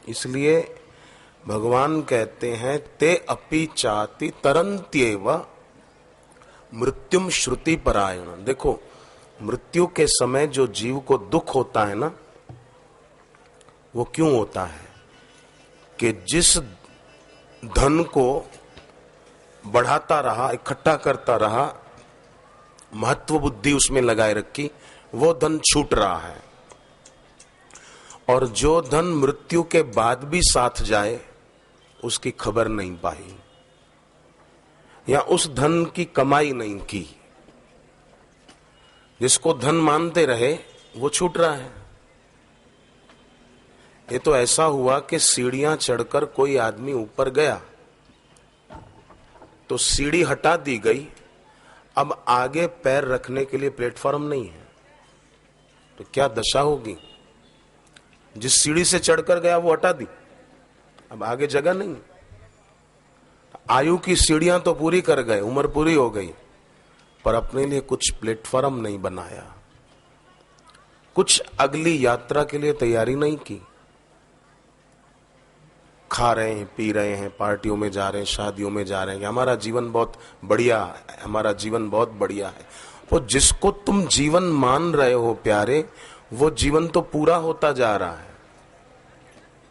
इसलिए भगवान कहते हैं ते अपि चाति तरन्त्येव मृत्युम श्रुति परायण। देखो, मृत्यु के समय जो जीव को दुख होता है ना, वो क्यों होता है कि जिस धन को बढ़ाता रहा, इकट्ठा करता रहा, महत्व बुद्धि उसमें लगाए रखी, वो धन छूट रहा है। और जो धन मृत्यु के बाद भी साथ जाए, उसकी खबर नहीं पाई या उस धन की कमाई नहीं की। जिसको धन मानते रहे वो छूट रहा है। ये तो ऐसा हुआ कि सीढ़ियां चढ़कर कोई आदमी ऊपर गया तो सीढ़ी हटा दी गई, अब आगे पैर रखने के लिए प्लेटफॉर्म नहीं है, तो क्या दशा होगी। जिस सीढ़ी से चढ़कर गया वो हटा दी, अब आगे जगह नहीं। आयु की सीढ़ियां तो पूरी कर गए, उम्र पूरी हो गई, पर अपने लिए कुछ प्लेटफॉर्म नहीं बनाया, कुछ अगली यात्रा के लिए तैयारी नहीं की। खा रहे हैं, पी रहे हैं, पार्टियों में जा रहे हैं, शादियों में जा रहे हैं, हमारा जीवन बहुत बढ़िया है, हमारा जीवन बहुत बढ़िया है। वो जिसको तुम जीवन मान रहे हो प्यारे, वो जीवन तो पूरा होता जा रहा है।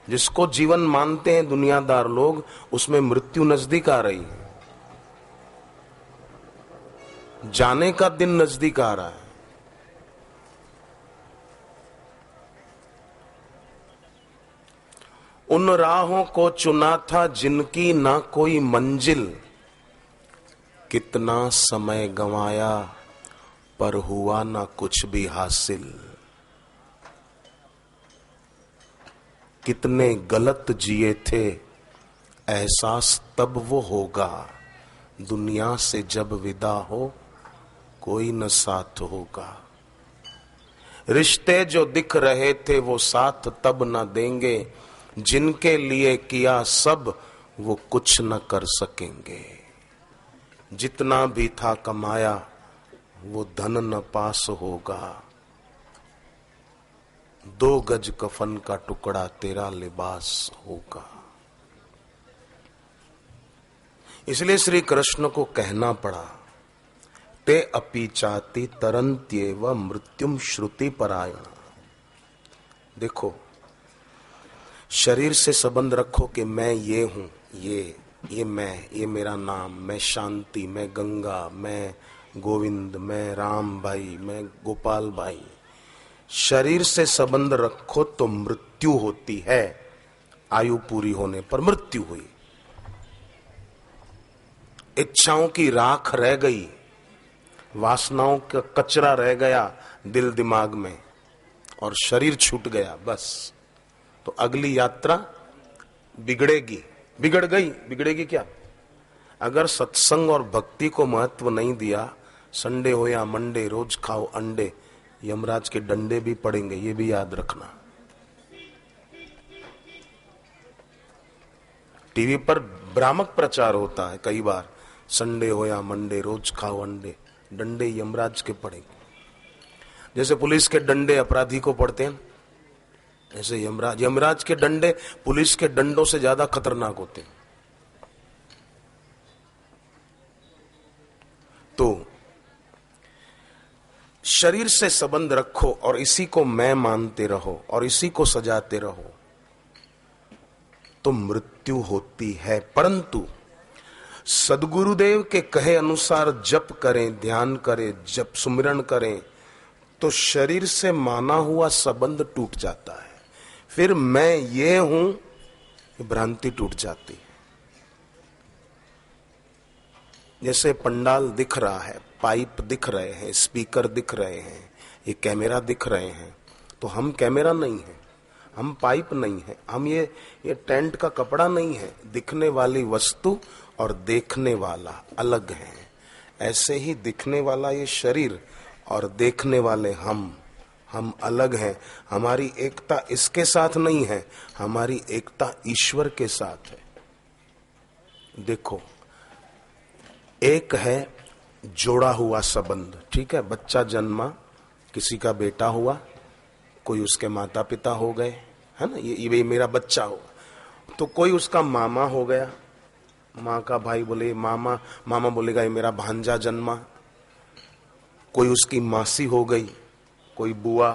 जिसको जीवन मानते हैं दुनियादार लोग, उसमें मृत्यु नजदीक आ रही है, जाने का दिन नजदीक आ रहा है। उन राहों को चुना था जिनकी ना कोई मंजिल, कितना समय गंवाया पर हुआ ना कुछ भी हासिल। कितने गलत जिए थे एहसास तब वो होगा, दुनिया से जब विदा हो कोई न साथ होगा। रिश्ते जो दिख रहे थे वो साथ तब न देंगे, जिनके लिए किया सब वो कुछ न कर सकेंगे। जितना भी था कमाया वो धन न पास होगा, 2 गज कफन का टुकड़ा तेरा लिबास होगा। इसलिए श्री कृष्ण को कहना पड़ा ते अपि चाति तरन्त्येव मृत्युम श्रुति परायण। देखो, शरीर से संबंध रखो कि मैं ये हूं, ये मैं, ये मेरा नाम, मैं शांति, मैं गंगा, मैं गोविंद, मैं राम भाई, मैं गोपाल भाई। शरीर से संबंध रखो तो मृत्यु होती है। आयु पूरी होने पर मृत्यु हुई, इच्छाओं की राख रह गई, वासनाओं का कचरा रह गया दिल दिमाग में, और शरीर छूट गया, बस। तो अगली यात्रा बिगड़ेगी, बिगड़ गई, बिगड़ेगी क्या। अगर सत्संग और भक्ति को महत्व नहीं दिया, संडे हो या मंडे रोज खाओ अंडे, यमराज के डंडे भी पड़ेंगे, ये भी याद रखना। टीवी पर भ्रामक प्रचार होता है कई बार, संडे हो या मंडे रोज खाओ अंडे, डंडे यमराज के पड़ेंगे। जैसे पुलिस के डंडे अपराधी को पड़ते हैं, ऐसे यमराज के डंडे पुलिस के डंडों से ज्यादा खतरनाक होते हैं। तो शरीर से संबंध रखो और इसी को मैं मानते रहो और इसी को सजाते रहो तो मृत्यु होती है। परंतु सदगुरुदेव के कहे अनुसार जप करें, ध्यान करें, जप सुमिरन करें तो शरीर से माना हुआ संबंध टूट जाता है। फिर मैं ये हूं, भ्रांति टूट जाती है। जैसे पंडाल दिख रहा है, पाइप दिख रहे हैं, स्पीकर दिख रहे हैं, ये कैमरा दिख रहे हैं, तो हम कैमरा नहीं है, हम पाइप नहीं है, हम ये टेंट का कपड़ा नहीं है। दिखने वाली वस्तु और देखने वाला अलग है। ऐसे ही दिखने वाला ये शरीर और देखने वाले हम अलग हैं। हमारी एकता इसके साथ नहीं है, हमारी एकता ईश्वर के साथ है। देखो, एक है जोड़ा हुआ संबंध, ठीक है, बच्चा जन्मा, किसी का बेटा हुआ, कोई उसके माता पिता हो गए, है ना, ये मेरा बच्चा होगा। तो कोई उसका मामा हो गया, माँ का भाई बोले मामा, मामा बोलेगा ये मेरा भांजा जन्मा। कोई उसकी मासी हो गई, कोई बुआ,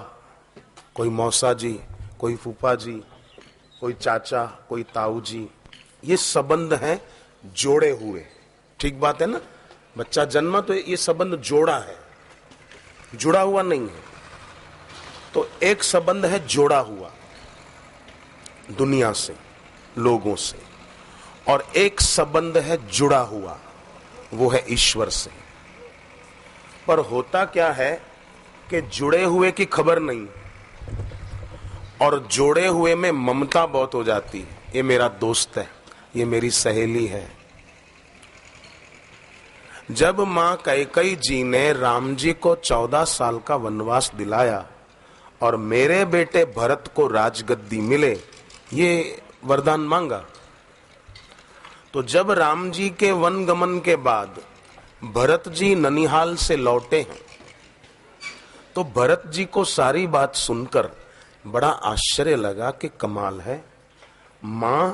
कोई मौसा जी, कोई फूफा जी, कोई चाचा, कोई ताऊ जी। ये संबंध हैं जोड़े हुए। ठीक बात है ना, बच्चा जन्मा तो ये संबंध जोड़ा है, जुड़ा हुआ नहीं है। तो एक संबंध है जोड़ा हुआ दुनिया से, लोगों से, और एक संबंध है जुड़ा हुआ, वो है ईश्वर से। पर होता क्या है कि जुड़े हुए की खबर नहीं और जोड़े हुए में ममता बहुत हो जाती है। ये मेरा दोस्त है, ये मेरी सहेली है। जब मां कैकेयी जी ने राम जी को 14 साल का वनवास दिलाया और मेरे बेटे भरत को राजगद्दी मिले, ये वरदान मांगा, तो जब राम जी के वन गमन के बाद भरत जी ननिहाल से लौटे हैं, तो भरत जी को सारी बात सुनकर बड़ा आश्चर्य लगा कि कमाल है, मां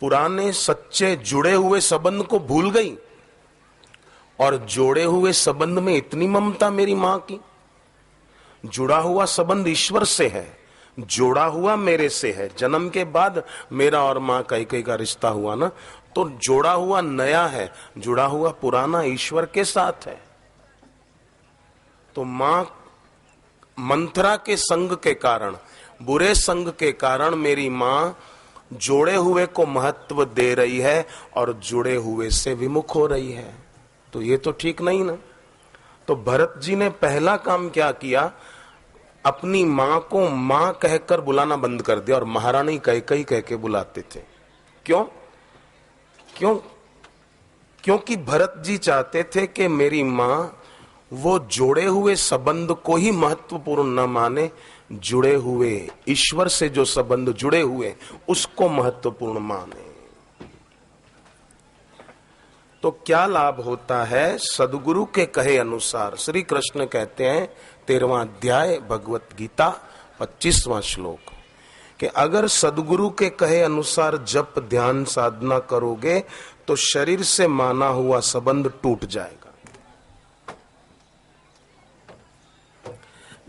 पुराने सच्चे जुड़े हुए संबंध को भूल गई और जोड़े हुए संबंध में इतनी ममता मेरी मां की। जुड़ा हुआ संबंध ईश्वर से है, जोड़ा हुआ मेरे से है। जन्म के बाद मेरा और मां कैकेयी का रिश्ता हुआ ना, तो जोड़ा हुआ नया है, जुड़ा हुआ पुराना ईश्वर के साथ है। तो मां मंथरा के संग के कारण, बुरे संग के कारण मेरी मां जोड़े हुए को महत्व दे रही है और जुड़े हुए से विमुख हो रही है। तो ये तो ठीक नहीं ना। तो भरत जी ने पहला काम क्या किया, अपनी मां को मां कहकर बुलाना बंद कर दिया और महारानी कैकेयी कह के बुलाते थे। क्यों? क्योंकि भरत जी चाहते थे कि मेरी मां वो जोड़े हुए संबंध को ही महत्वपूर्ण न माने, जुड़े हुए ईश्वर से जो संबंध जुड़े हुए उसको महत्वपूर्ण माने। तो क्या लाभ होता है? सदगुरु के कहे अनुसार श्री कृष्ण कहते हैं 13वां अध्याय भगवत गीता 25वां श्लोक कि अगर सदगुरु के कहे अनुसार जप ध्यान साधना करोगे तो शरीर से माना हुआ संबंध टूट जाएगा।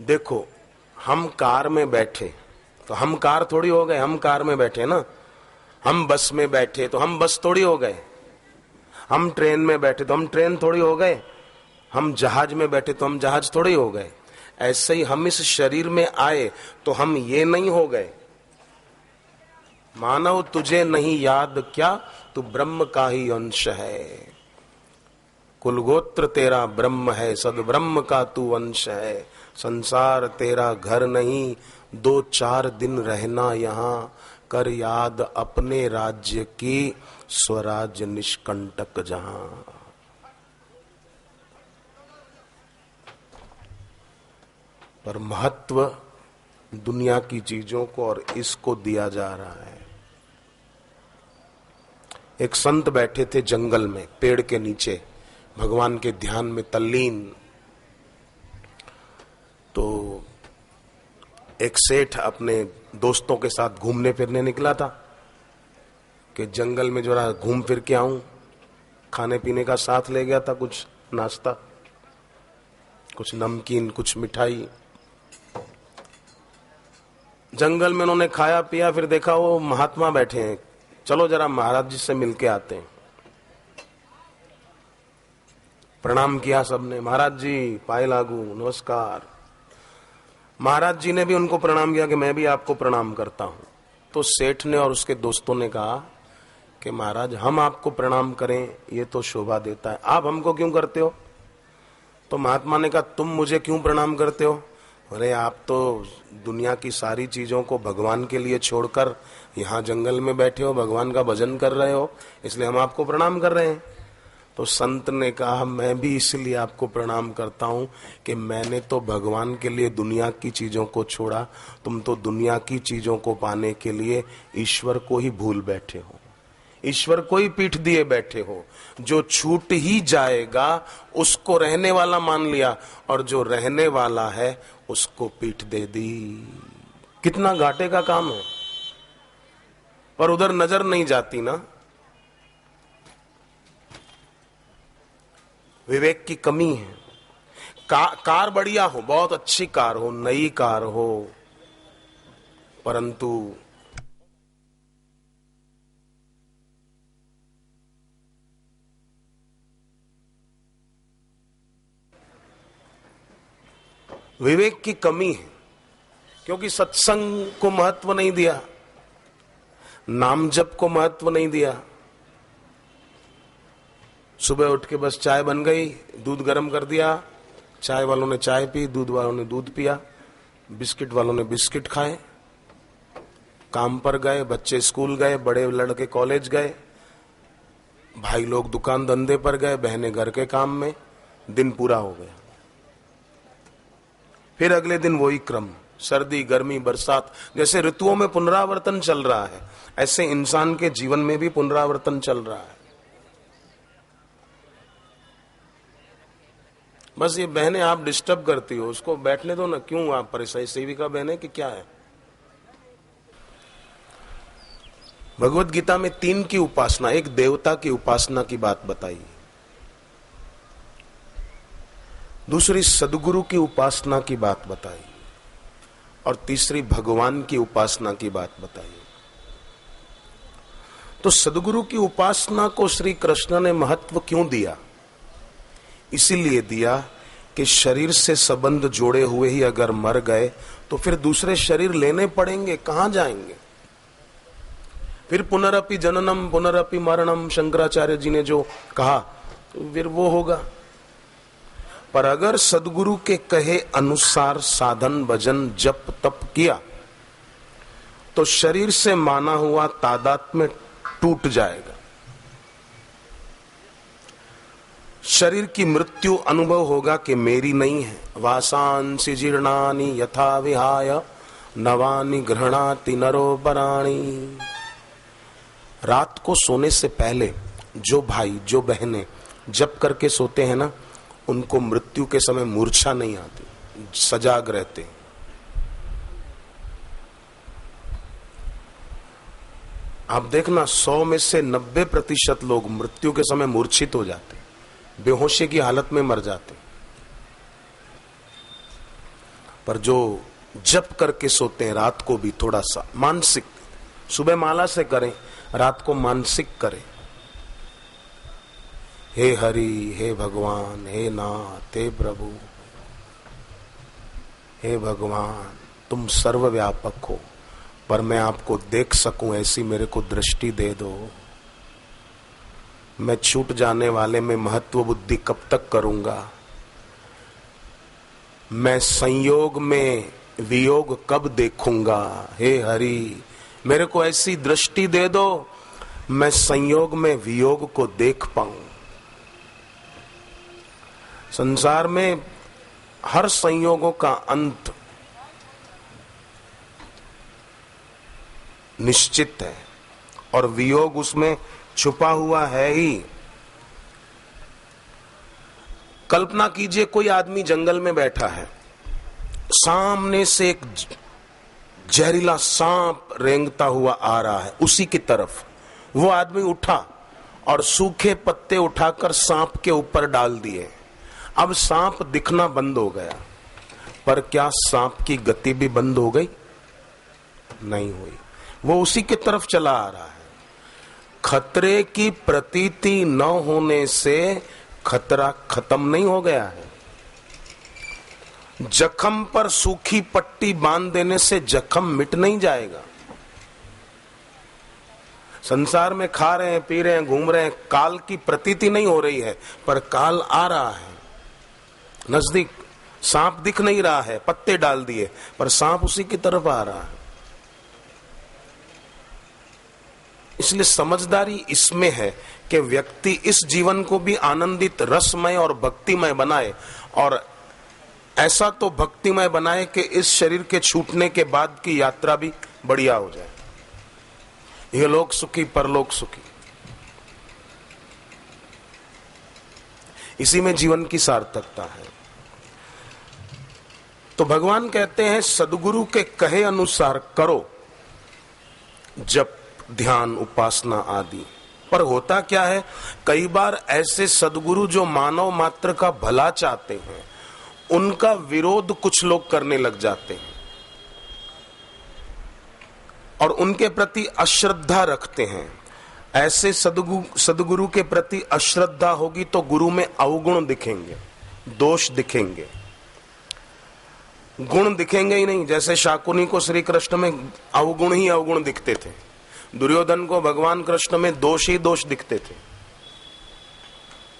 देखो, हम कार में बैठे तो हम कार थोड़ी हो गए, हम कार में बैठे ना। हम बस में बैठे तो हम बस थोड़ी हो गए। हम ट्रेन में बैठे तो हम ट्रेन थोड़ी हो गए। हम जहाज में बैठे तो हम जहाज थोड़ी हो गए। ऐसे ही हम इस शरीर में आए तो हम ये नहीं हो गए। मानव तुझे नहीं याद क्या, तू ब्रह्म का ही अंश है। कुलगोत्र तेरा ब्रह्म है, सद्ब्रह्म का तू अंश है। संसार तेरा घर नहीं, 2-4 दिन रहना यहाँ। कर याद अपने राज्य की, स्वराज्य निष्कंटक जहां। पर महत्व दुनिया की चीजों को और इसको दिया जा रहा है। एक संत बैठे थे जंगल में, पेड़ के नीचे, भगवान के ध्यान में तल्लीन। तो एक सेठ अपने दोस्तों के साथ घूमने फिरने निकला था कि जंगल में जरा घूम फिर के आऊं। खाने पीने का साथ ले गया था, कुछ नाश्ता, कुछ नमकीन, कुछ मिठाई। जंगल में उन्होंने खाया पिया, फिर देखा वो महात्मा बैठे हैं, चलो जरा महाराज जी से मिलके आते हैं। प्रणाम किया सबने, महाराज जी पाए लागू, नमस्कार। महाराज जी ने भी उनको प्रणाम किया कि मैं भी आपको प्रणाम करता हूं। तो सेठ ने और उसके दोस्तों ने कहा कि महाराज हम आपको प्रणाम करें ये तो शोभा देता है, आप हमको क्यों करते हो? तो महात्मा ने कहा तुम मुझे क्यों प्रणाम करते हो? अरे आप तो दुनिया की सारी चीजों को भगवान के लिए छोड़कर यहाँ जंगल में बैठे हो, भगवान का भजन कर रहे हो, इसलिए हम आपको प्रणाम कर रहे हैं। तो संत ने कहा मैं भी इसलिए आपको प्रणाम करता हूं कि मैंने तो भगवान के लिए दुनिया की चीजों को छोड़ा, तुम तो दुनिया की चीजों को पाने के लिए ईश्वर को ही भूल बैठे हो, ईश्वर को ही पीठ दिए बैठे हो। जो छूट ही जाएगा उसको रहने वाला मान लिया और जो रहने वाला है उसको पीठ दे दी। कितना घाटे का काम है, पर उधर नजर नहीं जाती ना। विवेक की कमी है। कार बढ़िया हो, बहुत अच्छी कार हो, नई कार हो, परंतु विवेक की कमी है, क्योंकि सत्संग को महत्व नहीं दिया, नाम जप को महत्व नहीं दिया। सुबह उठ के बस चाय बन गई, दूध गर्म कर दिया, चाय वालों ने चाय पी, दूध वालों ने दूध पिया, बिस्किट वालों ने बिस्किट खाए, काम पर गए, बच्चे स्कूल गए, बड़े लड़के कॉलेज गए, भाई लोग दुकान धंधे पर गए, बहनें घर के काम में, दिन पूरा हो गया। फिर अगले दिन वही क्रम, सर्दी गर्मी बरसात, जैसे ऋतुओं में पुनरावर्तन चल रहा है, ऐसे इंसान के जीवन में भी पुनरावर्तन चल रहा है। बस ये बहनें आप डिस्टर्ब करती हो, उसको बैठने दो ना, क्यों आप परेशान, सेविका बहनें कि क्या है। भगवत गीता में 3 की उपासना, एक देवता की उपासना की बात बताई, दूसरी सदगुरु की उपासना की बात बताई, और तीसरी भगवान की उपासना की बात बताई। तो सदगुरु की उपासना को श्री कृष्ण ने महत्व क्यों दिया? इसीलिए दिया कि शरीर से संबंध जोड़े हुए ही अगर मर गए तो फिर दूसरे शरीर लेने पड़ेंगे, कहां जाएंगे? फिर पुनरअपि जननम पुनरअपि मरणम, शंकराचार्य जी ने जो कहा, तो फिर वो होगा। पर अगर सदगुरु के कहे अनुसार साधन भजन जप तप किया तो शरीर से माना हुआ तादात्म्य टूट जाएगा, शरीर की मृत्यु अनुभव होगा कि मेरी नहीं है। वासांसि जीर्णानि यथा विहाय नवानि गृह्णाति नरो पराणि। रात को सोने से पहले जो भाई जो बहनें जप करके सोते हैं ना, उनको मृत्यु के समय मूर्छा नहीं आती, सजाग रहते। आप देखना 100 में से 90% लोग मृत्यु के समय मूर्छित हो जाते, बेहोशी की हालत में मर जाते। पर जो जप करके सोते हैं रात को भी थोड़ा सा मानसिक, सुबह माला से करें, रात को मानसिक करें, हे हरि, हे भगवान, हे नाथ, हे प्रभु, हे भगवान, तुम सर्वव्यापक हो, पर मैं आपको देख सकूं ऐसी मेरे को दृष्टि दे दो। मैं छूट जाने वाले में महत्व बुद्धि कब तक करूंगा? मैं संयोग में वियोग कब देखूंगा? हे हरि, मेरे को ऐसी दृष्टि दे दो, मैं संयोग में वियोग को देख पाऊं। संसार में हर संयोगों का अंत निश्चित है और वियोग उसमें छुपा हुआ है ही। कल्पना कीजिए कोई आदमी जंगल में बैठा है, सामने से एक जहरीला सांप रेंगता हुआ आ रहा है उसी की तरफ। वो आदमी उठा और सूखे पत्ते उठाकर सांप के ऊपर डाल दिए। अब सांप दिखना बंद हो गया, पर क्या सांप की गति भी बंद हो गई? नहीं हुई, वो उसी की तरफ चला आ रहा है। खतरे की प्रतीति न होने से खतरा खत्म नहीं हो गया है। जख्म पर सूखी पट्टी बांध देने से जख्म मिट नहीं जाएगा। संसार में खा रहे हैं, पी रहे हैं, घूम रहे हैं, काल की प्रतीति नहीं हो रही है, पर काल आ रहा है नजदीक। सांप दिख नहीं रहा है, पत्ते डाल दिए, पर सांप उसी की तरफ आ रहा है। इसलिए समझदारी इसमें है कि व्यक्ति इस जीवन को भी आनंदित, रसमय और भक्तिमय बनाए, और ऐसा तो भक्तिमय बनाए कि इस शरीर के छूटने के बाद की यात्रा भी बढ़िया हो जाए। ये लोक सुखी परलोक सुखी, इसी में जीवन की सार्थकता है। तो भगवान कहते हैं सदगुरु के कहे अनुसार करो जप, ध्यान, उपासना आदि। पर होता क्या है, कई बार ऐसे सदगुरु जो मानव मात्र का भला चाहते हैं, उनका विरोध कुछ लोग करने लग जाते हैं और उनके प्रति अश्रद्धा रखते हैं। ऐसे सदगुरु के प्रति अश्रद्धा होगी तो गुरु में अवगुण दिखेंगे, दोष दिखेंगे, गुण दिखेंगे ही नहीं। जैसे शाकुनी को श्री कृष्ण में अवगुण ही अवगुण दिखते थे, दुर्योधन को भगवान कृष्ण में दोष ही दोष दिखते थे,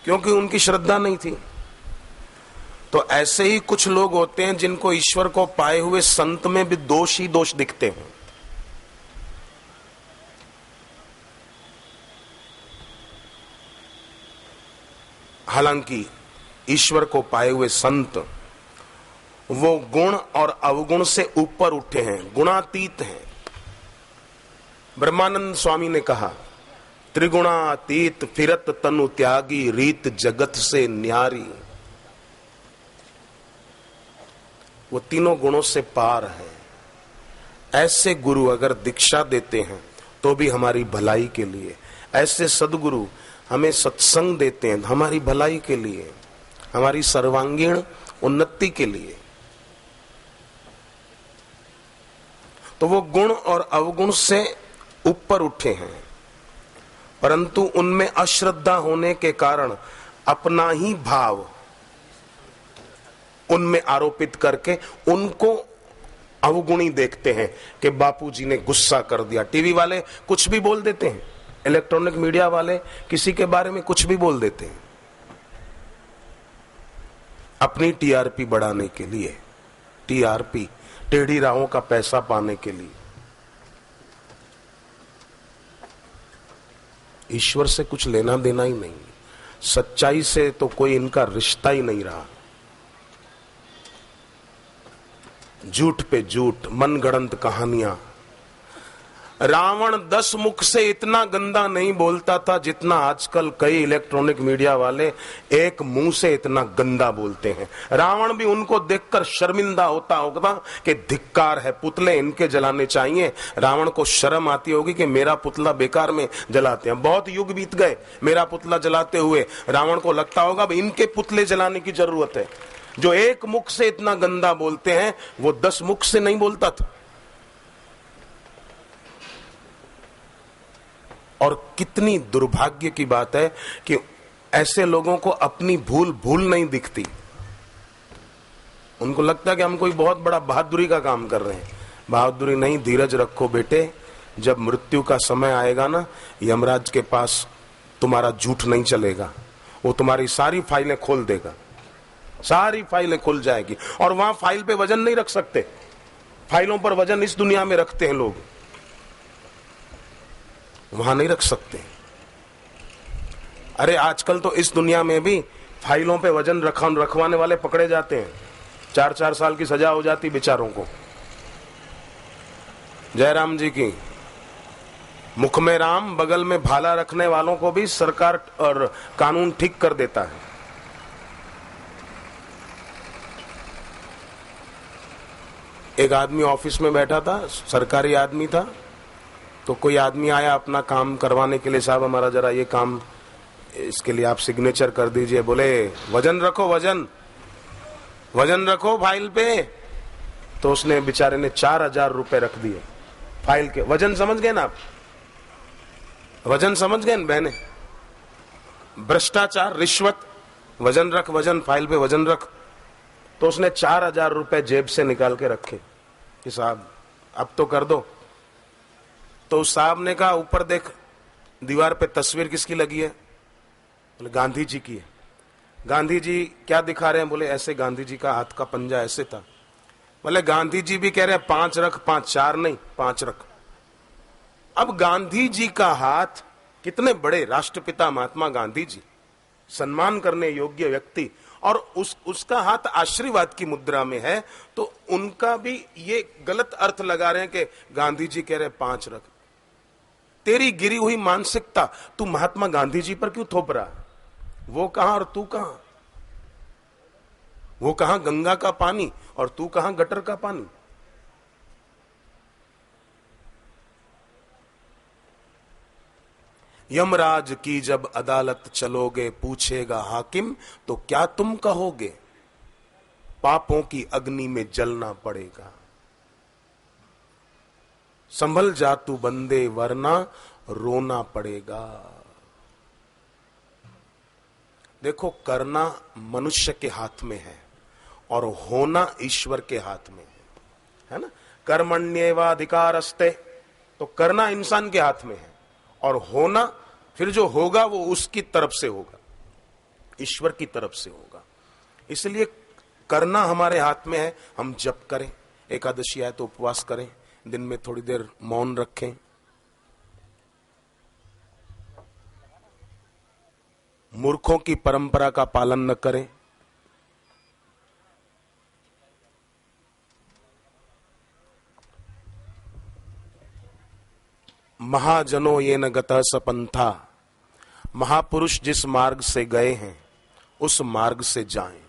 क्योंकि उनकी श्रद्धा नहीं थी। तो ऐसे ही कुछ लोग होते हैं जिनको ईश्वर को पाए हुए संत में भी दोष ही दोष दिखते हैं। हालांकि ईश्वर को पाए हुए संत वो गुण और अवगुण से ऊपर उठे हैं, गुणातीत हैं। ब्रह्मानंद स्वामी ने कहा, त्रिगुणातीत फिरत तनु त्यागी, रीत जगत से न्यारी। वो तीनों गुणों से पार है। ऐसे गुरु अगर दीक्षा देते हैं तो भी हमारी भलाई के लिए, ऐसे सदगुरु हमें सत्संग देते हैं हमारी भलाई के लिए, हमारी सर्वांगीण उन्नति के लिए। तो वो गुण और अवगुण से ऊपर उठे हैं, परंतु उनमें अश्रद्धा होने के कारण अपना ही भाव उनमें आरोपित करके उनको अवगुणी देखते हैं कि बापूजी ने गुस्सा कर दिया। टीवी वाले कुछ भी बोल देते हैं, इलेक्ट्रॉनिक मीडिया वाले किसी के बारे में कुछ भी बोल देते हैं अपनी टीआरपी बढ़ाने के लिए, टीआरपी, टेढ़ी राहों का पैसा पाने के लिए। ईश्वर से कुछ लेना देना ही नहीं, सच्चाई से तो कोई इनका रिश्ता ही नहीं रहा। झूठ पे झूठ, मनगढ़ंत कहानियां। रावण 10 मुख से इतना गंदा नहीं बोलता था जितना आजकल कई इलेक्ट्रॉनिक मीडिया वाले एक मुंह से इतना गंदा बोलते हैं। रावण भी उनको देखकर शर्मिंदा होता होगा कि धिक्कार है, पुतले इनके जलाने चाहिए। रावण को शर्म आती होगी कि मेरा पुतला बेकार में जलाते हैं। बहुत युग बीत गए मेरा पुतला जलाते हुए, रावण को लगता होगा इनके पुतले जलाने की जरूरत है। जो एक मुख से इतना गंदा बोलते हैं वो 10 मुख से नहीं बोलता था। और कितनी दुर्भाग्य की बात है कि ऐसे लोगों को अपनी भूल नहीं दिखती। उनको लगता है कि हम कोई बहुत बड़ा बहादुरी का काम कर रहे हैं। बहादुरी नहीं, धीरज रखो बेटे, जब मृत्यु का समय आएगा ना, यमराज के पास तुम्हारा झूठ नहीं चलेगा, वो तुम्हारी सारी फाइलें खोल देगा, सारी फाइलें खुल जाएगी। और वहां फाइल पे वजन नहीं रख सकते, फाइलों पर वजन इस दुनिया में रखते हैं लोग, वहां नहीं रख सकते। अरे आजकल तो इस दुनिया में भी फाइलों पे वजन रखवाने वाले पकड़े जाते हैं, 4-4 साल की सजा हो जाती बेचारों को। जयराम जी की मुख में राम, बगल में भाला रखने वालों को भी सरकार और कानून ठीक कर देता है। एक आदमी ऑफिस में बैठा था, सरकारी आदमी था, तो कोई आदमी आया अपना काम करवाने के लिए, साहब हमारा जरा ये काम, इसके लिए आप सिग्नेचर कर दीजिए। बोले वजन रखो, वजन रखो फाइल पे। तो उसने बेचारे ने 4000 रुपए रख दिए फाइल के। वजन समझ गए ना आप, वजन समझ गए ना बहने, भ्रष्टाचार, रिश्वत, वजन रख, वजन फाइल पे वजन रख। तो उसने 4000 रुपए जेब से निकाल के रखे कि साहब अब तो कर दो। तो उस साहब ने कहा ऊपर देख, दीवार पे तस्वीर किसकी लगी है? बोले गांधी जी की है। गांधी जी क्या दिखा रहे हैं? बोले ऐसे गांधी जी का हाथ का पंजा ऐसे था। बोले गांधी जी भी कह रहे हैं 5 रख, 5, 4 नहीं 5 रख। अब गांधी जी का हाथ, कितने बड़े राष्ट्रपिता महात्मा गांधी जी, सम्मान करने योग्य व्यक्ति, और उसका हाथ आशीर्वाद की मुद्रा में है, तो उनका भी ये गलत अर्थ लगा रहे हैं कि गांधी जी कह रहे 5 रख। तेरी गिरी हुई मानसिकता तू महात्मा गांधी जी पर क्यों थोप रहा? वो कहां और तू कहां? वो कहां गंगा का पानी और तू कहां गटर का पानी। यमराज की जब अदालत चलोगे, पूछेगा हाकिम तो क्या तुम कहोगे, पापों की अग्नि में जलना पड़ेगा। संभल जा तू बंदे वरना रोना पड़ेगा। देखो, करना मनुष्य के हाथ में है और होना ईश्वर के हाथ में है ना। कर्मण्येवाधिकारस्ते, तो करना इंसान के हाथ में है और होना फिर जो होगा वो उसकी तरफ से होगा, ईश्वर की तरफ से होगा। इसलिए करना हमारे हाथ में है। हम जप करें, एकादशी आए तो उपवास करें, दिन में थोड़ी देर मौन रखें, मूर्खों की परंपरा का पालन न करें, महाजनों ये न गतः सपंथा, महापुरुष जिस मार्ग से गए हैं उस मार्ग से जाएं।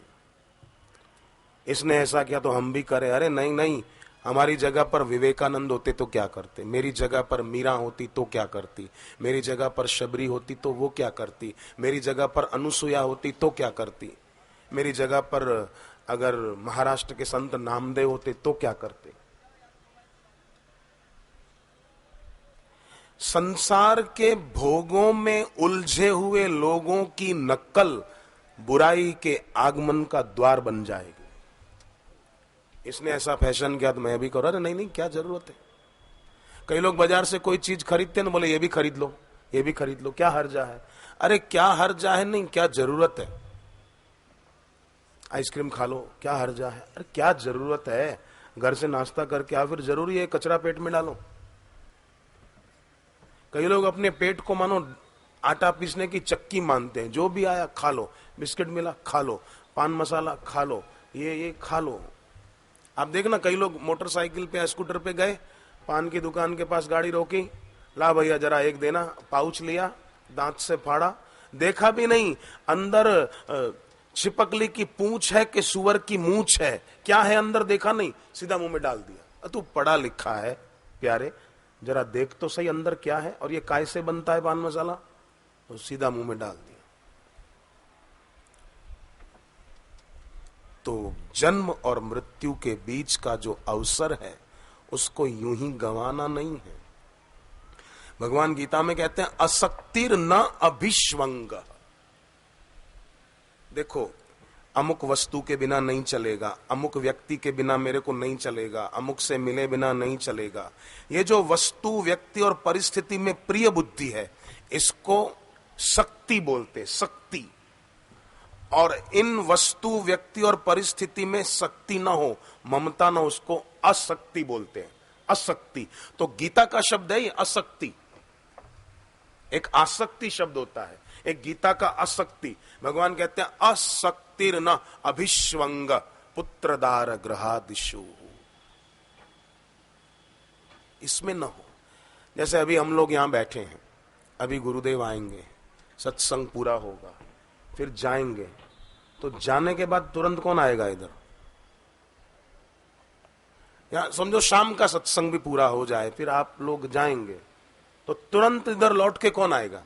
इसने ऐसा किया तो हम भी करें। अरे नहीं नहीं, हमारी जगह पर विवेकानंद होते तो क्या करते, मेरी जगह पर मीरा होती तो क्या करती, मेरी जगह पर शबरी होती तो वो क्या करती, मेरी जगह पर अनुसुया होती तो क्या करती, मेरी जगह पर अगर महाराष्ट्र के संत नामदेव होते तो क्या करते। संसार के भोगों में उलझे हुए लोगों की नक्कल बुराई के आगमन का द्वार बन जाएगी। इसने ऐसा फैशन किया तो मैं भी करूं। अरे नहीं नहीं, क्या जरूरत है। कई लोग बाजार से कोई चीज खरीदते हैं ना, बोले ये भी खरीद लो, ये भी खरीद लो, क्या हर्जा है। अरे क्या हर्जा है, नहीं क्या जरूरत है। आइसक्रीम खा लो, क्या हर्जा है। अरे क्या जरूरत है, घर से नाश्ता करके आ, फिर जरूरी है कचरा पेट में डालो। कई लोग अपने पेट को मानो आटा पीसने की चक्की मानते हैं, जो भी आया खा लो, बिस्किट मिला खा लो, पान मसाला खा लो, ये खा लो। आप देखना, कई लोग मोटरसाइकिल पे या स्कूटर पे गए, पान की दुकान के पास गाड़ी रोकी, ला भैया जरा एक देना, पाउच लिया, दांत से फाड़ा, देखा भी नहीं अंदर छिपकली की पूंछ है कि सुअर की मूंछ है, क्या है अंदर देखा नहीं, सीधा मुंह में डाल दिया। तू पढ़ा लिखा है प्यारे, जरा देख तो सही अंदर क्या है, और ये काय से बनता है पान मसाला, तो सीधा मुंह में डाल दिया। तो जन्म और मृत्यु के बीच का जो अवसर है उसको यूं ही गंवाना नहीं है। भगवान गीता में कहते हैं असक्तिर न अभिष्वंग। देखो, अमुक वस्तु के बिना नहीं चलेगा, अमुक व्यक्ति के बिना मेरे को नहीं चलेगा, अमुक से मिले बिना नहीं चलेगा। ये जो वस्तु, व्यक्ति और परिस्थिति में प्रिय बुद्धि है, इसको शक्ति बोलते, शक्ति। और इन वस्तु, व्यक्ति और परिस्थिति में शक्ति ना हो, ममता ना हो, उसको असक्ति बोलते हैं, असक्ति। तो गीता का शब्द है ये अशक्ति। एक आसक्ति शब्द होता है, एक गीता का असक्ति। भगवान कहते हैं असक्तिर न अभिष्वंग पुत्रदार ग्रहादिशु, इसमें न हो। जैसे अभी हम लोग यहां बैठे हैं, अभी गुरुदेव आएंगे, सत्संग पूरा होगा, फिर जाएंगे, तो जाने के बाद तुरंत कौन आएगा इधर। या समझो शाम का सत्संग भी पूरा हो जाए, फिर आप लोग जाएंगे, तो तुरंत इधर लौट के कौन आएगा।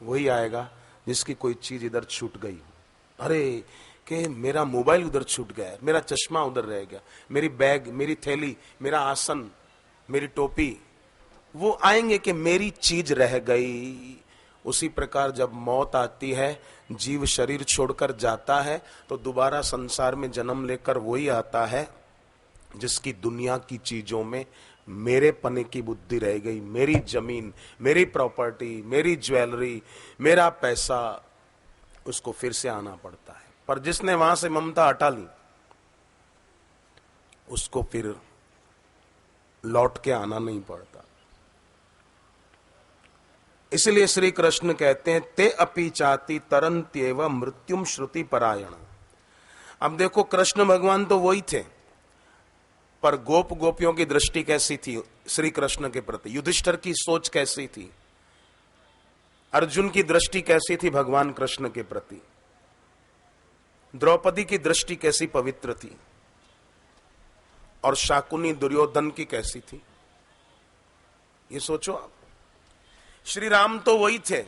वही आएगा जिसकी कोई चीज इधर छूट गई। अरे कि मेरा मोबाइल उधर छूट गया, मेरा चश्मा उधर रह गया, मेरी बैग, मेरी थैली, मेरा आसन, मेरी टोपी। वो आएंगे कि मेरी चीज रह गई। उसी प्रकार जब मौत आती है, जीव शरीर छोड़कर जाता है, तो दोबारा संसार में जन्म लेकर वही आता है जिसकी दुनिया की चीजों में मेरे पने की बुद्धि रह गई। मेरी जमीन, मेरी प्रॉपर्टी, मेरी ज्वेलरी, मेरा पैसा, उसको फिर से आना पड़ता है। पर जिसने वहां से ममता हटा ली, उसको फिर लौट के आना नहीं पड़ता। इसलिए श्री कृष्ण कहते हैं ते अपि चाति तरन्त्येव मृत्युम श्रुति परायण। अब देखो, कृष्ण भगवान तो वही थे, पर गोप गोपियों की दृष्टि कैसी थी श्री कृष्ण के प्रति, युधिष्ठिर की सोच कैसी थी। अर्जुन की दृष्टि कैसी थी भगवान कृष्ण के प्रति, द्रौपदी की दृष्टि कैसी पवित्र थी, और शाकुनी दुर्योधन की कैसी थी, ये सोचो आप। श्री राम तो वही थे,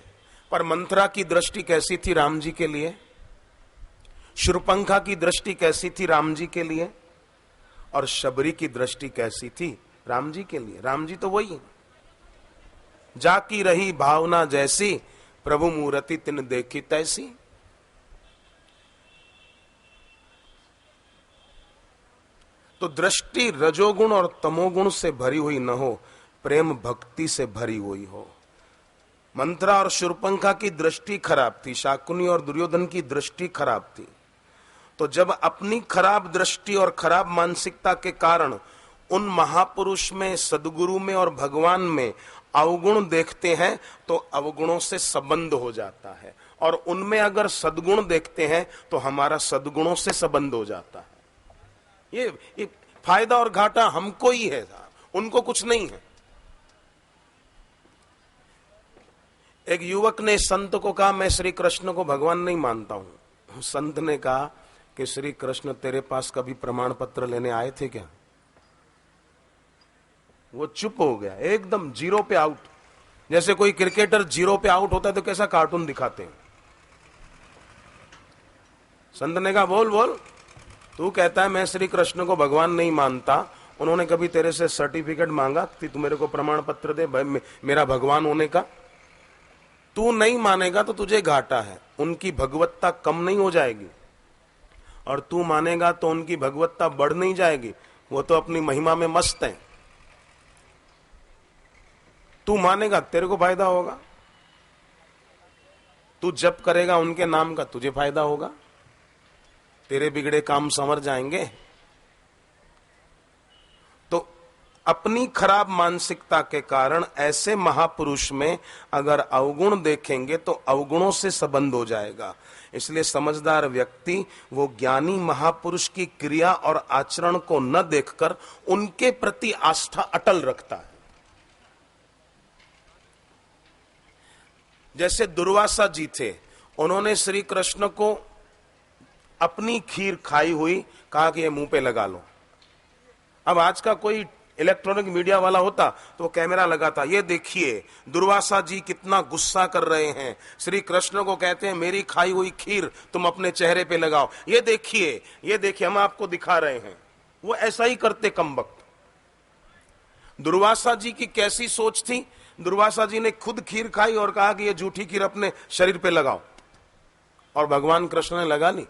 पर मंथरा की दृष्टि कैसी थी राम जी के लिए, शूर्पणखा की दृष्टि कैसी थी राम जी के लिए, और शबरी की दृष्टि कैसी थी राम जी के लिए। राम जी तो वही है। जाकी रही भावना जैसी, प्रभु मूर्ति तिन देखी तैसी। तो दृष्टि रजोगुण और तमोगुण से भरी हुई न हो, प्रेम भक्ति से भरी हुई हो। मंथरा और शूर्पणखा की दृष्टि खराब थी, शाकुनी और दुर्योधन की दृष्टि खराब थी। तो जब अपनी खराब दृष्टि और खराब मानसिकता के कारण उन महापुरुष में, सदगुरु में और भगवान में अवगुण देखते हैं, तो अवगुणों से संबंध हो जाता है, और उनमें अगर सद्गुण देखते हैं तो हमारा सद्गुणों से संबंध हो जाता है। ये फायदा और घाटा हमको ही है, उनको कुछ नहीं है। एक युवक ने संत को कहा, मैं श्री कृष्ण को भगवान नहीं मानता हूं। संत ने कहा कि श्री कृष्ण तेरे पास कभी प्रमाण पत्र लेने आए थे क्या? वो चुप हो गया, एकदम जीरो पे आउट। जैसे कोई क्रिकेटर जीरो पे आउट होता है तो कैसा कार्टून दिखाते हैं। संत ने कहा, बोल बोल, तू कहता है मैं श्री कृष्ण को भगवान नहीं मानता, उन्होंने कभी तेरे से सर्टिफिकेट मांगा कि तू मेरे को प्रमाण पत्र दे मेरा भगवान होने का? तू नहीं मानेगा तो तुझे घाटा है, उनकी भगवत्ता कम नहीं हो जाएगी, और तू मानेगा तो उनकी भगवत्ता बढ़ नहीं जाएगी। वो तो अपनी महिमा में मस्त है। तू मानेगा तेरे को फायदा होगा, तू जप करेगा उनके नाम का तुझे फायदा होगा, तेरे बिगड़े काम संवर जाएंगे। तो अपनी खराब मानसिकता के कारण ऐसे महापुरुष में अगर अवगुण देखेंगे तो अवगुणों से संबंध हो जाएगा। इसलिए समझदार व्यक्ति वो ज्ञानी महापुरुष की क्रिया और आचरण को न देखकर उनके प्रति आस्था अटल रखता है। जैसे दुर्वासा जी थे, उन्होंने श्री कृष्ण को अपनी खीर खाई हुई कहा कि ये मुंह पे लगा लो। अब आज का कोई इलेक्ट्रॉनिक मीडिया वाला होता तो कैमरा लगाता, ये देखिए दुर्वासा जी कितना गुस्सा कर रहे हैं, श्री कृष्ण को कहते हैं मेरी खाई हुई खीर तुम अपने चेहरे पे लगाओ, ये देखिए हम आपको दिखा रहे हैं। वो ऐसा ही करते कमबख्त। दुर्वासा जी की कैसी सोच थी, दुर्वासा जी ने खुद खीर खाई और कहा कि ये झूठी खीर अपने शरीर पे लगाओ, और भगवान कृष्ण ने लगा ली,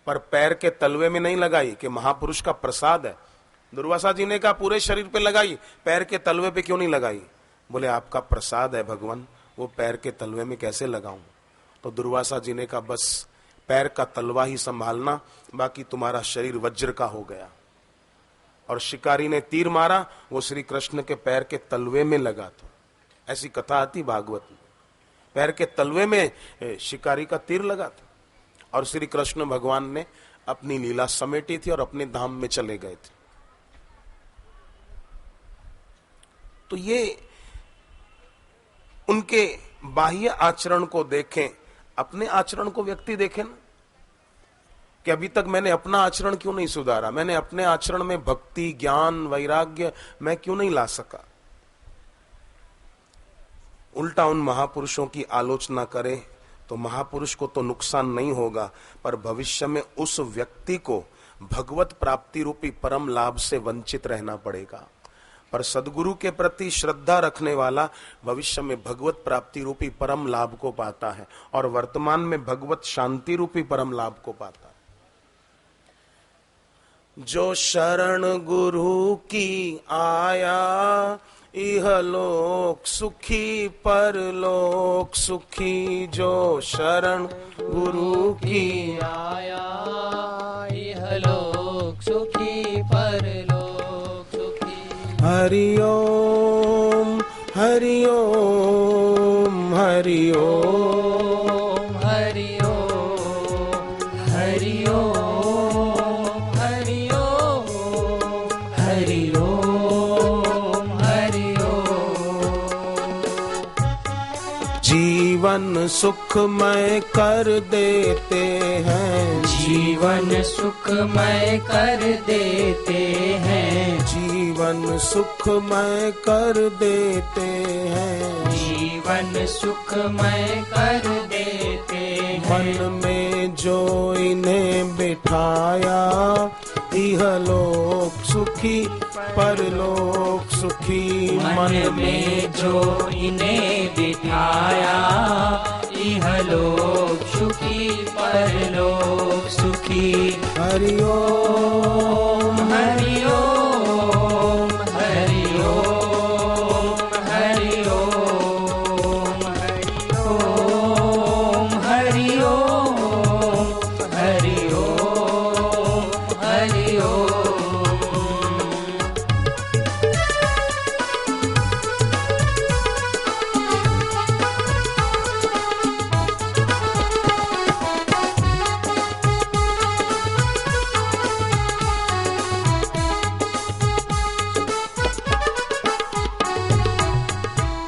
पर पैर के तलवे में नहीं लगाई कि महापुरुष का प्रसाद है। दुर्वासा जी ने कहा पूरे शरीर पे लगाई, पैर के तलवे पे क्यों नहीं लगाई? बोले आपका प्रसाद है भगवान, वो पैर के तलवे में कैसे लगाऊं? तो दुर्वासा जी ने कहा बस पैर का तलवा ही संभालना, बाकी तुम्हारा शरीर वज्र का हो गया। और शिकारी ने तीर मारा, वो श्री कृष्ण के पैर के तलवे में लगा था। ऐसी कथा आती भागवत में, पैर के तलवे में शिकारी का तीर लगा था, और श्री कृष्ण भगवान ने अपनी लीला समेटी थी और अपने धाम में चले गए थे। तो ये उनके बाह्य आचरण को देखें, अपने आचरण को व्यक्ति देखें ना, कि अभी तक मैंने अपना आचरण क्यों नहीं सुधारा, मैंने अपने आचरण में भक्ति, ज्ञान, वैराग्य मैं क्यों नहीं ला सका। उल्टा उन महापुरुषों की आलोचना करे तो महापुरुष को तो नुकसान नहीं होगा, पर भविष्य में उस व्यक्ति को भगवत प्राप्ति रूपी परम लाभ से वंचित रहना पड़ेगा। पर सदगुरु के प्रति श्रद्धा रखने वाला भविष्य में भगवत प्राप्ति रूपी परम लाभ को पाता है, और वर्तमान में भगवत शांति रूपी परम लाभ को पाता है। जो शरण गुरु की आया, इहलोक सुखी परलोक सुखी। जो शरण गुरु की आया, इहलोक सुखी परलोक सुखी। हरि ओम हरि ओम हरि ओम हरि ओम हरि ओम हरि ओम हरि ओम हरि ओम। जीवन सुखमय कर देते हैं, जीवन सुखमय कर देते हैं, जीवन सुखमय कर देते हैं, जीवन सुखमय कर देते हैं। मन में जो इन्हें बिठाया, इहलोक सुखी परलोक सुखी। मन में जो इन्हें बिठाया, इहलोक सुखी परलोक सुखी। हरि ओम हरि ओम हरि ओम हरि ओम हरि ओम हरि ओम हरि ओम।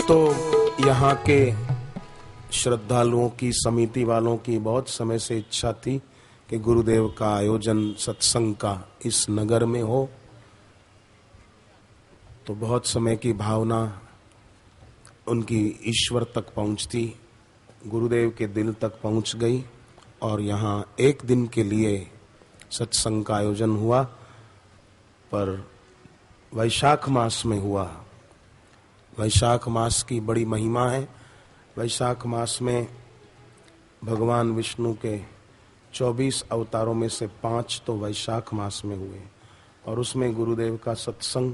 तो यहाँ के श्रद्धालुओं की, समिति वालों की बहुत समय से इच्छा थी कि गुरुदेव का आयोजन सत्संग का इस नगर में हो। तो बहुत समय की भावना उनकी ईश्वर तक पहुंचती, गुरुदेव के दिल तक पहुंच गई और यहाँ एक दिन के लिए सत्संग का आयोजन हुआ, पर वैशाख मास में हुआ। वैशाख मास की बड़ी महिमा है। वैशाख मास में भगवान विष्णु के 24 अवतारों में से 5 तो वैशाख मास में हुए और उसमें गुरुदेव का सत्संग